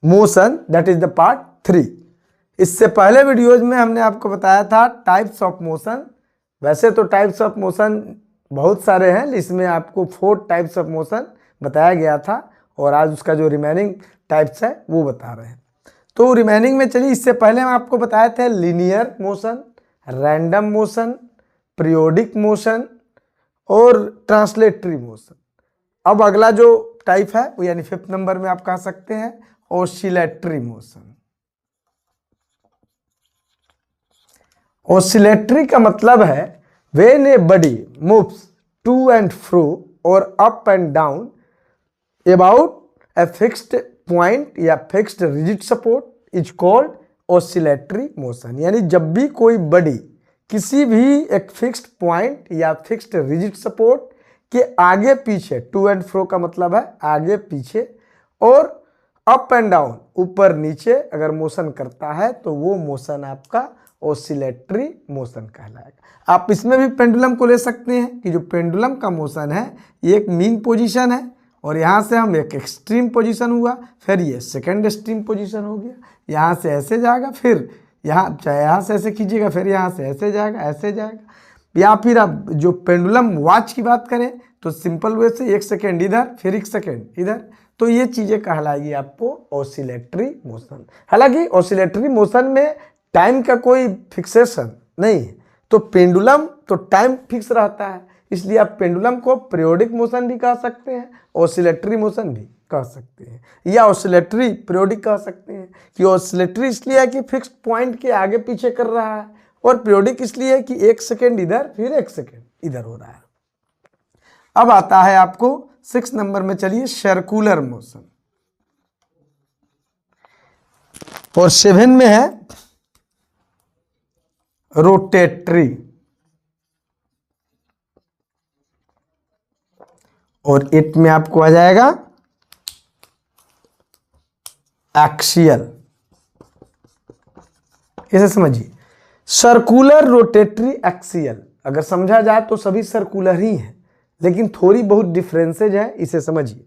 Motion, that is the part 3। इससे पहले videos में हमने आपको बताया था टाइप्स ऑफ मोशन। वैसे तो टाइप्स ऑफ मोशन बहुत सारे हैं, इसमें आपको 4 टाइप्स ऑफ मोशन बताया गया था और आज उसका जो रिमेनिंग टाइप्स है वो बता रहे हैं। तो रिमेनिंग में चलिए, इससे पहले हम आपको बताए थे linear motion, random motion, periodic motion और ट्रांसलेटरी मोशन। अब अगला जो टाइप है वो यानी 5th नंबर में आप कह सकते हैं ऑसिलेटरी मोशन। ऑसिलेटरी का मतलब है when a body moves to and fro और up and down about a fixed point या fixed rigid support is called oscillatory motion। यानी जब भी कोई बॉडी किसी भी एक फिक्स्ड पॉइंट या फिक्स्ड रिजिड सपोर्ट के आगे पीछे, टू एंड फ्रो का मतलब है आगे पीछे, और अप एंड डाउन ऊपर नीचे अगर मोशन करता है तो वो मोशन आपका ऑसिलेटरी मोशन कहलाएगा। आप इसमें भी पेंडुलम को ले सकते हैं कि जो पेंडुलम का मोशन है ये एक मीन पोजीशन है और यहाँ से हम एक एक्सट्रीम पोजीशन हुआ, फिर ये सेकंड एक्सट्रीम पोजीशन हो गया, यहाँ से ऐसे जाएगा, फिर यहाँ चाहे यहाँ से ऐसे खींचिएगा, फिर यहाँ से ऐसे जाएगा, ऐसे जाएगा। या फिर आप जो पेंडुलम वॉच की बात करें तो सिंपल वे से 1 सेकेंड इधर, फिर 1 सेकेंड इधर, तो ये चीज़ें कहलाएगी आपको ऑसिलेटरी मोशन। हालांकि ऑसिलेटरी मोशन में टाइम का कोई फिक्सेशन नहीं है, तो पेंडुलम तो टाइम फिक्स रहता है, इसलिए आप पेंडुलम को पीरियोडिक मोशन भी कह सकते हैं, ऑसिलेटरी मोशन भी कह सकते हैं, या ऑसिलेटरी पीरियोडिक कह सकते हैं। कि ऑसिलेटरी इसलिए है कि फिक्स्ड पॉइंट के आगे पीछे कर रहा है, और पीरियोडिक इसलिए है कि 1 सेकेंड इधर फिर 1 सेकेंड इधर हो रहा है। अब आता है आपको 6 नंबर में, चलिए सर्कुलर मोशन, और 7 में है रोटेटरी, और 8 में आपको आ जाएगा एक्सियल। इसे समझिए, सर्कुलर, रोटेटरी, एक्सियल अगर समझा जाए तो सभी सर्कुलर ही हैं, लेकिन थोड़ी बहुत डिफरेंसेज है, इसे समझिए।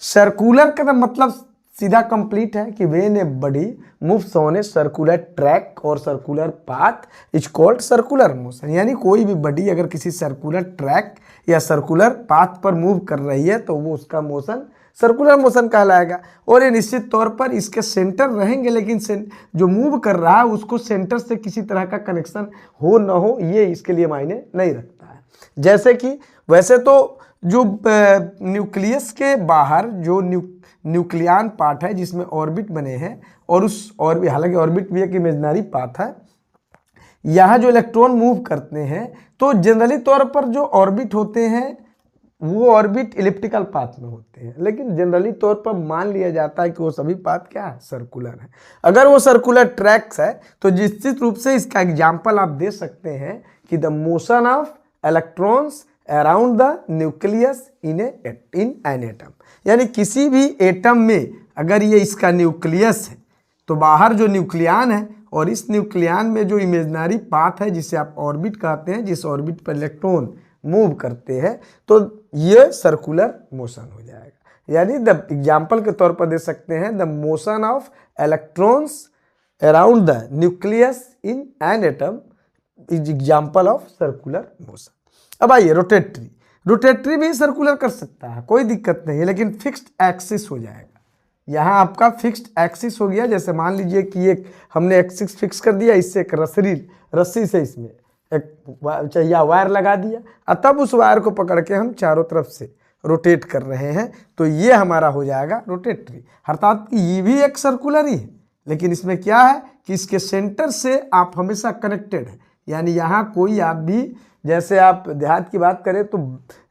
सर्कुलर का मतलब सीधा कंप्लीट है कि when a body moves on a circular track और circular path is called circular motion. यानी कोई भी बॉडी अगर किसी सर्कुलर ट्रैक या सर्कुलर पाथ पर मूव कर रही है तो वो उसका मोशन सर्कुलर मोशन कहलाएगा। और ये निश्चित तौर पर इसके सेंटर रहेंगे, लेकिन जो मूव कर रहा है उसको सेंटर से किसी तरह का कनेक्शन हो न हो ये इसके लिए मायने नहीं रखता है। जैसे कि वैसे तो जो न्यूक्लियस के बाहर जो न्यूक्लियन पार्ट है जिसमें ऑर्बिट बने हैं, और उस हालांकि ऑर्बिट भी एक इमेजिनरी पाथ है, यहाँ जो इलेक्ट्रॉन मूव करते हैं तो जनरली तौर पर जो ऑर्बिट होते हैं वो ऑर्बिट इलिप्टिकल पाथ में होते हैं, लेकिन जनरली तौर पर मान लिया जाता है कि वो सभी पाथ क्या है, सर्कुलर है। अगर वो सर्कुलर ट्रैक्स है तो निश्चित रूप से इसका एग्जाम्पल आप दे सकते हैं कि the motion of electrons around the nucleus in an atom. यानी किसी भी एटम में अगर ये इसका न्यूक्लियस है तो बाहर जो न्यूक्लियन है, और इस न्यूक्लियन में जो इमेजिनरी पाथ है जिसे आप ऑर्बिट कहते हैं, जिस ऑर्बिट पर इलेक्ट्रॉन मूव करते हैं, तो ये सर्कुलर मोशन हो जाएगा। यानी द एग्जाम्पल के तौर पर दे सकते हैं the motion of electrons around the nucleus in an atom is example of circular motion. अब आइए रोटेटरी। रोटेटरी भी सर्कुलर कर सकता है, कोई दिक्कत नहीं है, लेकिन फिक्स्ड एक्सिस हो जाएगा। यहाँ आपका फिक्स्ड एक्सिस हो गया, जैसे मान लीजिए कि एक हमने एक्सिस फिक्स कर दिया, इससे एक रस्सी से इसमें एक या वायर लगा दिया, और तब उस वायर को पकड़ के हम चारों तरफ से रोटेट कर रहे हैं, तो ये हमारा हो जाएगा रोटेटरी। अर्थात कि ये भी एक सर्कुलर ही है, लेकिन इसमें क्या है कि इसके सेंटर से आप हमेशा कनेक्टेड है। यानी यहाँ कोई आप भी, जैसे आप देहात की बात करें तो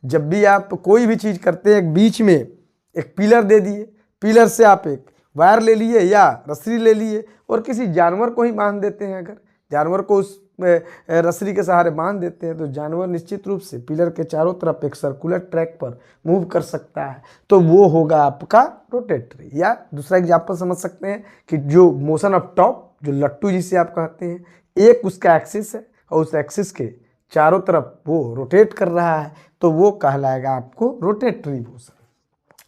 जब भी आप कोई भी चीज़ करते हैं, एक बीच में एक पिलर दे दिए, पिलर से आप एक वायर ले लिए या रस्सी ले लिए और किसी जानवर को ही बांध देते हैं। अगर जानवर को उस रस्सी के सहारे बांध देते हैं तो जानवर निश्चित रूप से पिलर के चारों तरफ एक सर्कुलर ट्रैक पर मूव कर सकता है, तो वो होगा आपका रोटेटरी। या दूसरा एग्जाम्पल समझ सकते हैं कि जो मोशन ऑफ टॉप, जो लट्टू जिसे आप कहते हैं, एक उसका एक्सिस है और उस एक्सिस के चारों तरफ वो रोटेट कर रहा है, तो वो कहलाएगा आपको रोटेटरी मोशन।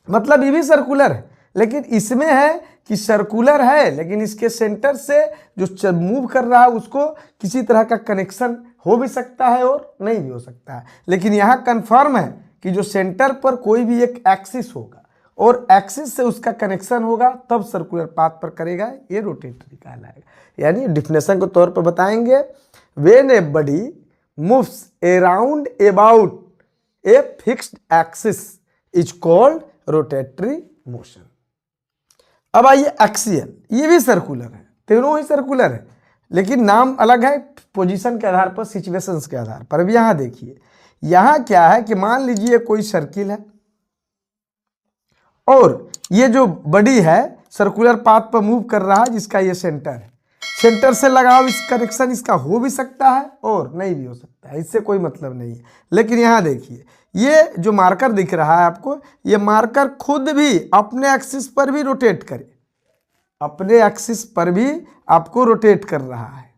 मतलब ये भी सर्कुलर है, लेकिन इसमें है कि सर्कुलर है, लेकिन इसके सेंटर से जो मूव कर रहा है उसको किसी तरह का कनेक्शन हो भी सकता है और नहीं भी हो सकता है। लेकिन यहाँ कन्फर्म है कि जो सेंटर पर कोई भी एक एक्सिस होगा और एक्सिस से उसका कनेक्शन होगा तब सर्कुलर पाथ पर करेगा, ये रोटेटरी कहलाएगा। यानी डिफिनेशन के तौर पर बताएंगे, when a body moves around about a fixed axis is called rotatory motion. अब आइए एक्सियल, ये भी सर्कुलर है, तीनों ही सर्कुलर है, लेकिन नाम अलग है पोजीशन के आधार पर, सिचुएशंस के आधार पर। अब यहाँ देखिए, यहाँ क्या है कि मान लीजिए कोई सर्किल है और ये जो बॉडी है सर्कुलर पाथ पर मूव कर रहा है, जिसका ये सेंटर है, सेंटर से लगाव इस कनेक्शन इसका हो भी सकता है और नहीं भी हो सकता है, इससे कोई मतलब नहीं है। लेकिन यहाँ देखिए, ये जो मार्कर दिख रहा है आपको, ये मार्कर खुद भी अपने एक्सिस पर भी रोटेट करे, अपने एक्सिस पर भी आपको रोटेट कर रहा है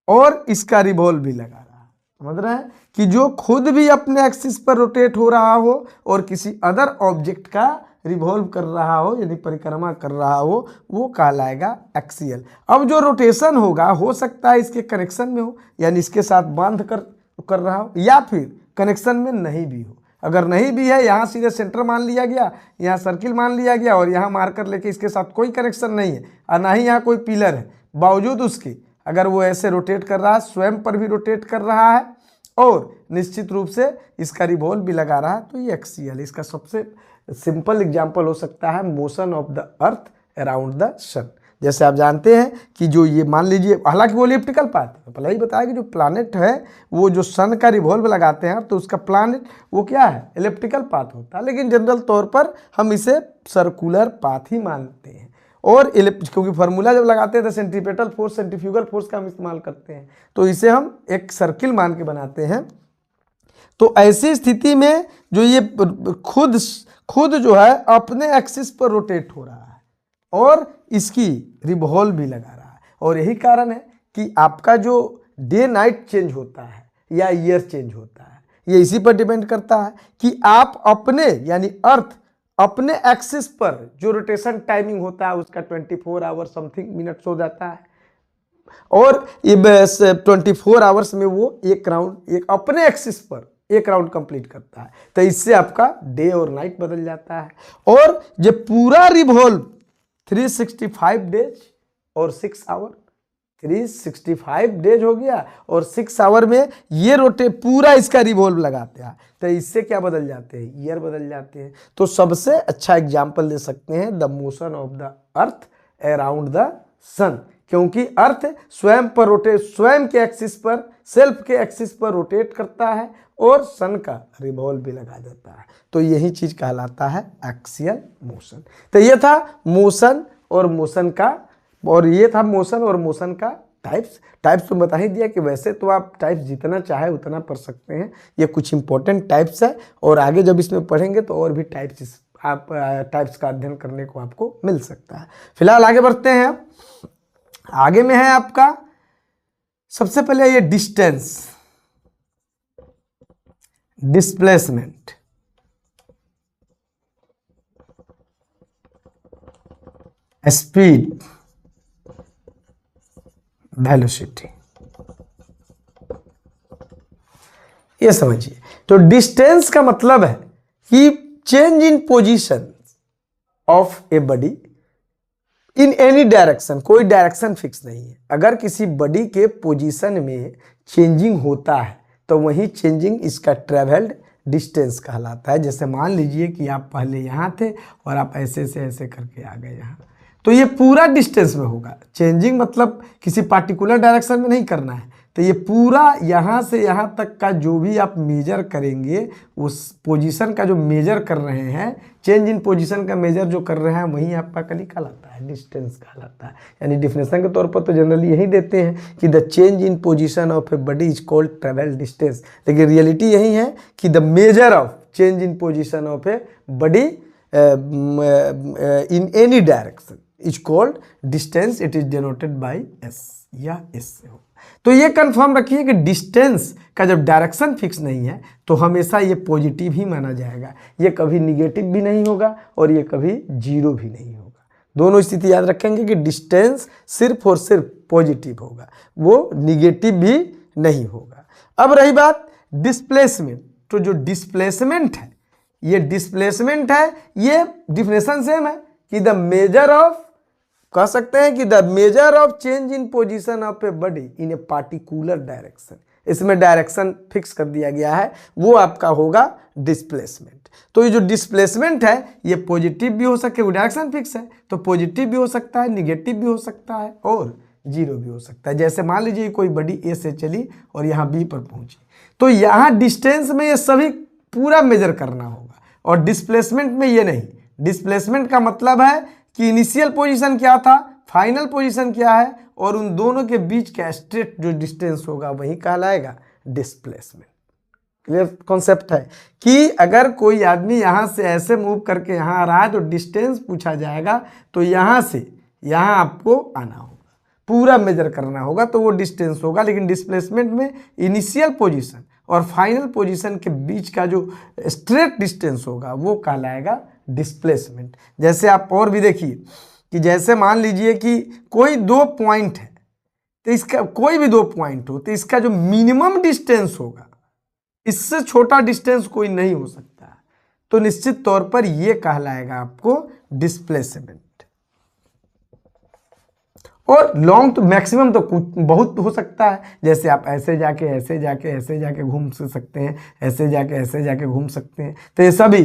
और इसका रिवॉल्व भी लगा रहा है। समझ रहे हैं कि जो खुद भी अपने एक्सिस पर रोटेट हो रहा हो और किसी अदर ऑब्जेक्ट का रिवॉल्व कर रहा हो, यानी परिक्रमा कर रहा हो, वो कहलाएगा एक्सियल। अब जो रोटेशन होगा हो सकता है इसके कनेक्शन में हो, यानी इसके साथ बांध कर रहा हो, या फिर कनेक्शन में नहीं भी हो। अगर नहीं भी है, यहाँ सीधे सेंटर मान लिया गया, यहाँ सर्किल मान लिया गया और यहाँ मार्कर लेके इसके साथ कोई कनेक्शन नहीं है और ना ही यहाँ कोई पिलर है, बावजूद उसके अगर वो ऐसे रोटेट कर रहा है, स्वयं पर भी रोटेट कर रहा है और निश्चित रूप से इसका रिवॉल्व भी लगा रहा है, तो ये एक्सियल। इसका सबसे सिंपल एग्जाम्पल हो सकता है motion of the earth around the sun. जैसे आप जानते हैं कि जो ये मान लीजिए, हालांकि वो इलिप्टिकल पाथ है, पहले ही बताया कि जो प्लैनेट है वो जो सन का रिवॉल्व लगाते हैं तो उसका प्लैनेट वो क्या है, इलिप्टिकल पाथ होता है, लेकिन जनरल तौर पर हम इसे सर्कुलर पाथ ही मानते हैं। और क्योंकि फार्मूला जब लगाते हैं तो सेंट्रीपेटल फोर्स, सेंट्रीफ्यूगल फोर्स का हम इस्तेमाल करते हैं, तो इसे हम एक सर्किल मान के बनाते हैं। तो ऐसी स्थिति में जो ये खुद जो है अपने एक्सिस पर रोटेट हो रहा है और इसकी रिवॉल्व भी लगा रहा है, और यही कारण है कि आपका जो डे नाइट चेंज होता है या ईयर चेंज होता है, ये इसी पर डिपेंड करता है कि आप अपने यानी अर्थ अपने एक्सिस पर जो रोटेशन टाइमिंग होता है उसका 24 आवर समथिंग मिनट्स हो जाता है, और ये 24 आवर्स में वो एक राउंड एक अपने एक्सिस पर एक राउंड कंप्लीट करता है, तो इससे आपका डे और नाइट बदल जाता है। और जब पूरा रिवॉल्व 365 डेज और 6 आवर, 365 डेज हो गया और 6 आवर में ये पूरा इसका रिवॉल्व लगाते हैं, तो इससे क्या बदल जाते हैं, ईयर बदल जाते हैं। तो सबसे अच्छा एग्जाम्पल दे सकते हैं the motion of the earth around the sun, क्योंकि अर्थ स्वयं पर रोटेट, स्वयं के एक्सिस पर, सेल्फ के एक्सिस पर रोटेट करता है और सन का रिवॉल्व भी लगा देता है, तो यही चीज कहलाता है एक्सियल मोशन। तो ये था मोशन और मोशन का, और ये था मोशन और मोशन का टाइप्स तो बता ही दिया कि वैसे तो आप टाइप्स जितना चाहे उतना पढ़ सकते हैं, ये कुछ इंपॉर्टेंट टाइप्स है और आगे जब इसमें पढ़ेंगे तो और भी टाइप्स का अध्ययन करने को आपको मिल सकता है। फिलहाल आगे बढ़ते हैं। आगे में है आपका सबसे पहले ये डिस्टेंस, डिस्प्लेसमेंट, स्पीड, वेलोसिटी, ये समझिए। तो डिस्टेंस का मतलब है कि change in position of a body in any direction, कोई डायरेक्शन फिक्स नहीं है। अगर किसी बॉडी के पोजीशन में चेंजिंग होता है तो वही चेंजिंग इसका ट्रेवल्ड डिस्टेंस कहलाता है। जैसे मान लीजिए कि आप पहले यहाँ थे और आप ऐसे से ऐसे करके आ गए यहाँ, तो ये पूरा डिस्टेंस में होगा। चेंजिंग मतलब किसी पार्टिकुलर डायरेक्शन में नहीं करना है, तो ये पूरा यहाँ से यहाँ तक का जो भी आप मेजर करेंगे, उस पोजीशन का जो मेजर कर रहे हैं, चेंज इन पोजीशन का मेजर जो कर रहे हैं, वही आपका कली कहलाता है, डिस्टेंस कहलाता है। यानी डिफिनेशन के तौर पर तो जनरली यही देते हैं कि the change in position of a body is called travel distance, लेकिन रियलिटी यही है कि the measure of change in position of a body in any direction is called distance, it is denoted by S, या S से हो। तो ये confirm रखिए कि डिस्टेंस का जब डायरेक्शन फिक्स नहीं है तो हमेशा ये पॉजिटिव ही माना जाएगा, ये कभी निगेटिव भी नहीं होगा और ये कभी जीरो भी नहीं होगा। दोनों स्थिति याद रखेंगे कि डिस्टेंस सिर्फ और सिर्फ पॉजिटिव होगा, वो निगेटिव भी नहीं होगा। अब रही बात डिस्प्लेसमेंट, तो जो डिस्प्लेसमेंट है, ये डिस्प्लेसमेंट है, ये डिफिनेशन सेम है कि द मेजर ऑफ, कह सकते हैं कि the measure of change in position of a body in a particular direction. इसमें डायरेक्शन फिक्स कर दिया गया है, वो आपका होगा डिस्प्लेसमेंट। तो ये जो डिस्प्लेसमेंट है ये पॉजिटिव भी हो सकता है, डायरेक्शन फिक्स है तो पॉजिटिव भी हो सकता है, निगेटिव भी हो सकता है और जीरो भी हो सकता है। जैसे मान लीजिए कोई बॉडी ए से चली और यहाँ बी पर पहुंची, तो यहाँ डिस्टेंस में ये सभी पूरा मेजर करना होगा और डिस्प्लेसमेंट में ये नहीं। डिस्प्लेसमेंट का मतलब है कि इनिशियल पोजीशन क्या था, फाइनल पोजीशन क्या है और उन दोनों के बीच का स्ट्रेट जो डिस्टेंस होगा वही कहलाएगा डिस्प्लेसमेंट। क्लियर कॉन्सेप्ट है कि अगर कोई आदमी यहाँ से ऐसे मूव करके यहाँ आ रहा है तो डिस्टेंस पूछा जाएगा, तो यहाँ से यहाँ आपको आना होगा, पूरा मेजर करना होगा, तो वो डिस्टेंस होगा। लेकिन डिस्प्लेसमेंट में इनिशियल पोजीशन और फाइनल पोजीशन के बीच का जो स्ट्रेट डिस्टेंस होगा वो कहलाएगा डिस्प्लेसमेंट। जैसे आप और भी देखिए कि जैसे मान लीजिए कि कोई दो पॉइंट है, तो इसका कोई भी दो पॉइंट हो तो इसका जो मिनिमम डिस्टेंस होगा, इससे छोटा डिस्टेंस कोई नहीं हो सकता है, तो निश्चित तौर पर यह कहलाएगा आपको डिस्प्लेसमेंट। और लॉन्ग तो मैक्सिमम तो कुछ बहुत हो सकता है, जैसे आप ऐसे जाके ऐसे जाके ऐसे जाके घूम सकते हैं, ऐसे जाके घूम सकते हैं, तो ये सभी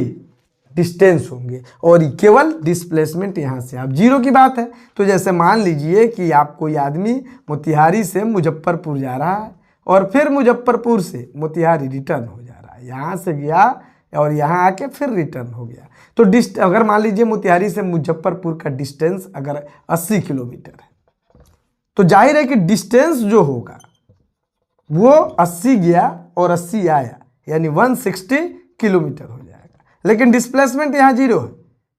डिस्टेंस होंगे और केवल डिस्प्लेसमेंट यहाँ से आप जीरो की बात है। तो जैसे मान लीजिए कि आप कोई आदमी मोतिहारी से मुजफ्फरपुर जा रहा है और फिर मुजफ्फरपुर से मोतिहारी रिटर्न हो जा रहा है, यहाँ से गया और यहाँ आके फिर रिटर्न हो गया, तो अगर मान लीजिए मोतिहारी से मुजफ्फरपुर का डिस्टेंस अगर 80 किलोमीटर है, तो जाहिर है कि डिस्टेंस जो होगा वो 80 गया और 80 आया, यानी 160 किलोमीटर हो जाएगा। लेकिन डिस्प्लेसमेंट यहाँ जीरो है।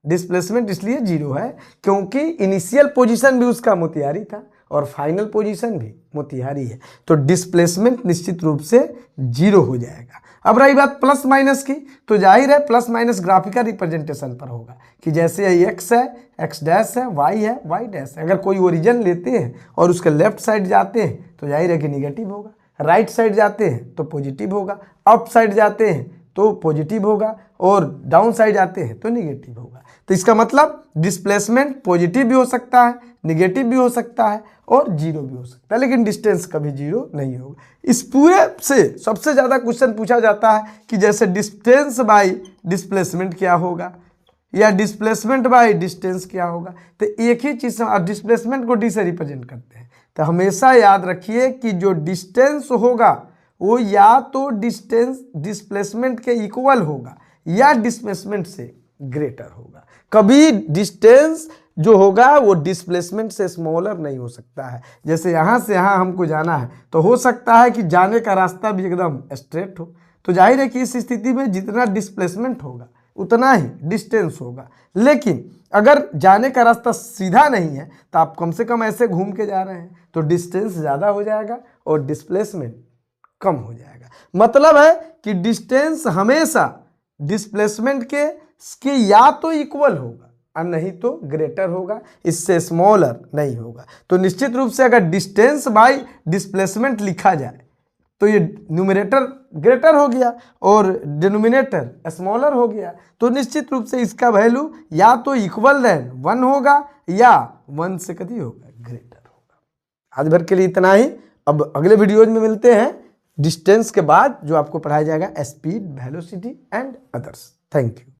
डिस्प्लेसमेंट इसलिए जीरो है क्योंकि इनिशियल पोजीशन भी उसका मोतिहारी था और फाइनल पोजीशन भी मोतिहारी है, तो डिस्प्लेसमेंट निश्चित रूप से जीरो हो जाएगा। अब रही बात प्लस माइनस की, तो जाहिर है प्लस माइनस ग्राफिकल रिप्रेजेंटेशन पर होगा कि जैसे एक्स है एक्स डैश है वाई डैश है। अगर कोई ओरिजिन लेते हैं और उसके लेफ्ट साइड जाते हैं तो जाहिर है कि निगेटिव होगा, राइट साइड जाते हैं तो पॉजिटिव होगा, अप साइड जाते हैं तो पॉजिटिव होगा और डाउन साइड जाते हैं तो निगेटिव होगा। तो इसका मतलब डिस्प्लेसमेंट पॉजिटिव भी हो सकता है, निगेटिव भी हो सकता है और जीरो भी हो सकता है, लेकिन डिस्टेंस कभी जीरो नहीं होगा। इस पूरे से सबसे ज़्यादा क्वेश्चन पूछा जाता है कि जैसे डिस्टेंस बाय डिस्प्लेसमेंट क्या होगा या डिस्प्लेसमेंट बाय डिस्टेंस क्या होगा। तो एक ही चीज़ आप डिस्प्लेसमेंट को डी से रिप्रेजेंट करते हैं, तो हमेशा याद रखिए कि जो डिस्टेंस होगा वो या तो डिस्प्लेसमेंट के इक्वल होगा या डिस्प्लेसमेंट से ग्रेटर होगा। कभी डिस्टेंस जो होगा वो डिस्प्लेसमेंट से स्मॉलर नहीं हो सकता है। जैसे यहाँ से यहाँ हमको जाना है तो हो सकता है कि जाने का रास्ता भी एकदम स्ट्रेट हो, तो जाहिर है कि इस स्थिति में जितना डिस्प्लेसमेंट होगा उतना ही डिस्टेंस होगा। लेकिन अगर जाने का रास्ता सीधा नहीं है तो आप कम से कम ऐसे घूम के जा रहे हैं तो डिस्टेंस ज़्यादा हो जाएगा और डिस्प्लेसमेंट कम हो जाएगा। मतलब है कि डिस्टेंस हमेशा डिस्प्लेसमेंट के या तो इक्वल होगा और नहीं तो ग्रेटर होगा, इससे स्मॉलर नहीं होगा। तो निश्चित रूप से अगर डिस्टेंस बाय डिस्प्लेसमेंट लिखा जाए तो ये न्यूमरेटर ग्रेटर हो गया और डिनोमिनेटर स्मॉलर हो गया, तो निश्चित रूप से इसका वैल्यू या तो इक्वल देन 1 होगा या 1 से कभी होगा ग्रेटर होगा। आज भर के लिए इतना ही। अब अगले वीडियोज में मिलते हैं डिस्टेंस के बाद जो आपको पढ़ाया जाएगा speed, velocity and others. Thank you.